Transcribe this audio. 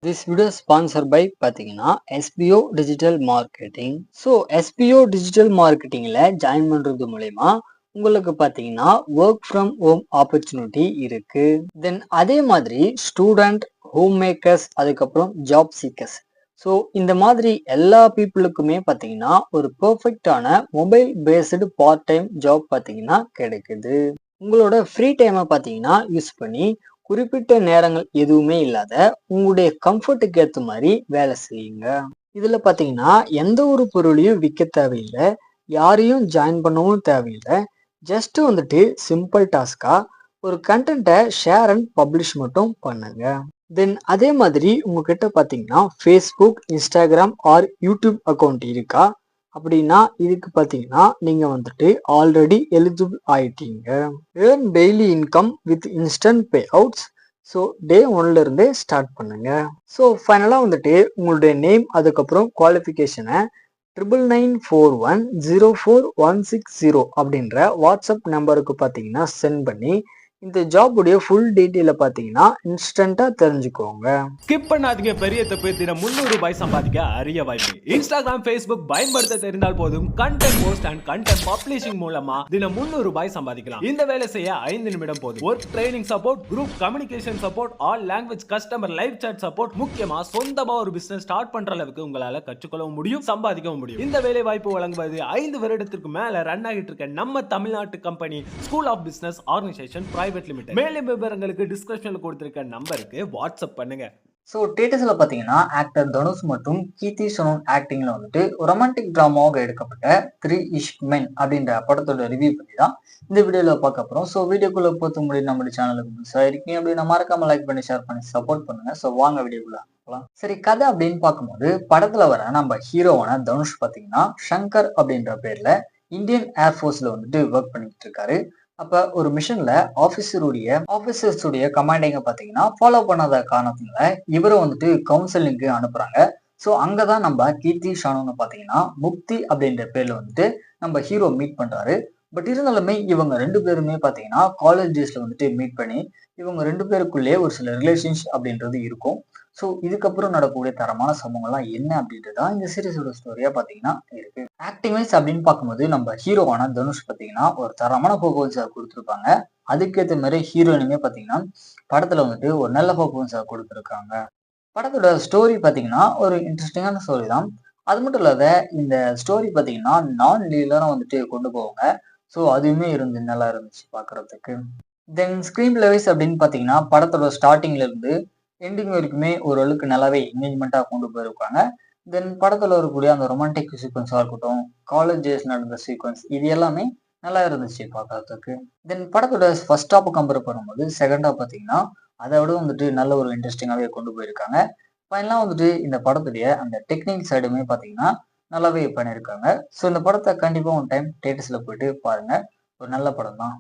This video is sponsored by பார்த்தீங்கன்னா SBO digital marketing. So SBO digital மார்க்கெட்டிங்ல join பண்றது மூலயமா உங்களுக்கு பார்த்தீங்கன்னா ஒர்க் ஃப்ரம் ஹோம் ஆப்பர்ச்சுனிட்டி இருக்கு. தென் அதே மாதிரி ஸ்டூடெண்ட், ஹோம் மேக்கர்ஸ், அதுக்கப்புறம் ஜாப் சீக்கர்ஸ். ஸோ இந்த மாதிரி எல்லா பீப்புளுக்குமே பார்த்தீங்கன்னா ஒரு பெர்ஃபெக்டான mobile based part time job பார்த்தீங்கன்னா கிடைக்குது. உங்களோட ஃப்ரீ டைமை பார்த்தீங்கன்னா யூஸ் பண்ணி குறிப்பிட்ட நேரங்கள் எதுவுமே இல்லாத உங்களுடைய கம்ஃபர்ட்டுக்கு ஏற்ற மாதிரி வேலை செய்யுங்க. இதுல பாத்தீங்கன்னா எந்த ஒரு பொருளையும் விற்க தேவையில்லை, யாரையும் ஜாயின் பண்ணவும் தேவையில்லை. ஜஸ்ட் வந்துட்டு சிம்பிள் டாஸ்கா ஒரு கண்டென்ட்டை ஷேர் அண்ட் பப்ளிஷ் மட்டும் பண்ணுங்க. தென் அதே மாதிரி உங்ககிட்ட பாத்தீங்கன்னா Facebook, Instagram R YouTube account இருக்கா அப்படின்னா இதுக்கு பார்த்தீங்கன்னா நீங்க வந்துட்டு ஆல்ரெடி எலிஜிபிள் ஆயிட்டீங்க. Earn daily income with instant pay outs. So day ஒன்ல இருந்தே ஸ்டார்ட் பண்ணுங்க. ஸோ ஃபைனலாக வந்துட்டு உங்களுடைய நேம், அதுக்கப்புறம் குவாலிஃபிகேஷனை 99410416 அப்படின்ற வாட்ஸ்அப் நம்பருக்கு பார்த்தீங்கன்னா சென்ட் பண்ணி இந்த ஜாப் உடைய ஃபுல் டீட்டெயில பாத்தீங்கன்னா இன்ஸ்டன்டா தெரிஞ்சுக்கோங்க. ஸ்கிப் பண்ணாதீங்க. பெரிய தப்பு. தினம் 300 ரூபாய் சம்பாதிக்க அரிய வாய்ப்பு. இன்ஸ்டாகிராம், ஃபேஸ்புக் பயன்படுத்த தெரிந்தால் போதும். Content post and content publishing மூலமா தினம் 300 ரூபாய் சம்பாதிக்கலாம். இந்த வேலை செய்ய 5 நிமிடம் போதும். Work training support, group communication support, all language customer live chat support. முக்கியமா சொந்தமா ஒரு பிசினஸ் ஸ்டார்ட் பண்ற அளவுக்கு உங்களால கற்றுக்கொள்ளவும் முடியும், சம்பாதிக்கவும் முடியும். இந்த வேலை வாய்ப்பு வழங்குவது 5 வருடத்திற்கு மேல ரன் ஆகிட்டு இருக்க நம்ம தமிழ்நாட்டு company school of business organisation private limited. மேலும் விவரங்களுக்கு டிஸ்கிரிப்ஷன்ல கொடுத்திருக்க நம்பருக்கு வாட்ஸ்அப் பண்ணுங்க. ஸோ டேட்டஸ்ல பாத்தீங்கன்னா ஆக்டர் தனுஷ் மற்றும் கீர்த்தி சுனோன் ஆக்டிங்ல வந்துட்டு ரொமான்டிக் டிராமாவாக எடுக்கப்பட்ட 3 இஷ்க் மென் அப்படின்ற படத்தோட ரிவ்யூ பண்ணி தான் இந்த வீடியோல பார்க்க போறோம். ஸோ வீடியோக்குள்ள போத்து முடியும் நம்ம சேனலுக்கு புதுசா இருக்கீங்க அப்படின்னா மறக்காம லைக் பண்ணி ஷேர் பண்ணி சப்போர்ட் பண்ணுங்க. ஸோ வாங்க வீடியோக்குள்ள போகலாம். சரி, கதை அப்படின்னு பார்க்கும்போது படத்துல வர நம்ம ஹீரோவான தனுஷ் பாத்தீங்கன்னா சங்கர் அப்படின்ற பேர்ல இந்தியன் ஏர்ஃபோர்ஸ்ல வந்துட்டு ஒர்க் பண்ணிட்டு இருக்காரு. அப்ப ஒரு மிஷன்ல ஆபீசர்ஸுடைய கமாண்டிங்க பாத்தீங்கன்னா ஃபாலோ பண்ணாத காரணத்தினால இவரை வந்துட்டு கவுன்சிலிங்க்கு அனுப்புறாங்க. ஸோ அங்கதான் நம்ம கீர்த்தி ஷானோன்னு பாத்தீங்கன்னா முக்தி அப்படின்ற பேர்ல வந்துட்டு நம்ம ஹீரோ மீட் பண்றாரு. பட் இருந்தாலுமே இவங்க 2 பேருமே பாத்தீங்கன்னா காலேஜ் டேஸ்ல வந்துட்டு மீட் பண்ணி இவங்க 2 பேருக்குள்ளே ஒரு சில ரிலேஷன்ஷிப் அப்படின்றது இருக்கும். ஸோ இதுக்கப்புறம் நடக்கக்கூடிய தரமான சம்பவங்கள்லாம் என்ன அப்படின்றதா இந்த சீரிஸோட ஸ்டோரியா பாத்தீங்கன்னா இருக்கு. ஆக்டிங் வைஸ் அப்படின்னு பார்க்கும்போது நம்ம ஹீரோவான தனுஷ் பாத்தீங்கன்னா ஒரு தரமான பர்ஃபார்மன்ஸா கொடுத்துருப்பாங்க. அதுக்கேற்ற மாதிரி ஹீரோயினுமே பாத்தீங்கன்னா படத்துல வந்துட்டு ஒரு நல்ல பர்ஃபார்மன்ஸா கொடுத்துருக்காங்க. படத்தோட ஸ்டோரி பாத்தீங்கன்னா ஒரு இன்ட்ரெஸ்டிங்கான ஸ்டோரி தான். அது மட்டும் இல்லாத இந்த ஸ்டோரி பாத்தீங்கன்னா நான் லீலரா வந்துட்டு கொண்டு போவாங்க. ஸோ அதுவுமே நல்லா இருந்துச்சு பாக்குறதுக்கு. தென் ஸ்கிரீன் பிளே அப்படின்னு பாத்தீங்கன்னா படத்தோட ஸ்டார்டிங்ல இருந்து எண்டிங் வரைக்குமே ஓரளவுக்கு நல்லாவே என்கேஜ்மெண்டா கொண்டு போயிருக்காங்க. தென் படத்துல வரக்கூடிய அந்த ரொமான்டிக் சீக்வன்ஸா இருக்கட்டும், காலேஜ் டேஸ் நடந்த சீக்வன்ஸ், இது எல்லாமே நல்லா இருந்துச்சு பாக்குறதுக்கு. தென் படத்தோட ஃபர்ஸ்ட் ஹாப் கம்பேர் பண்ணும்போது செகண்ட் ஹாப் பாத்தீங்கன்னா அதை விட வந்துட்டு நல்ல ஒரு இன்ட்ரெஸ்டிங்காவே கொண்டு போயிருக்காங்க. ஃபைனலா வந்துட்டு இந்த படத்துடைய அந்த டெக்னிக் சைடுமே பாத்தீங்கன்னா நல்லாவே பண்ணியிருக்காங்க. ஸோ இந்த படத்தை கண்டிப்பா ஒன் டைம் தியேட்டர்ஸ்ல போயிட்டு பாருங்க. ஒரு நல்ல படம் தான்.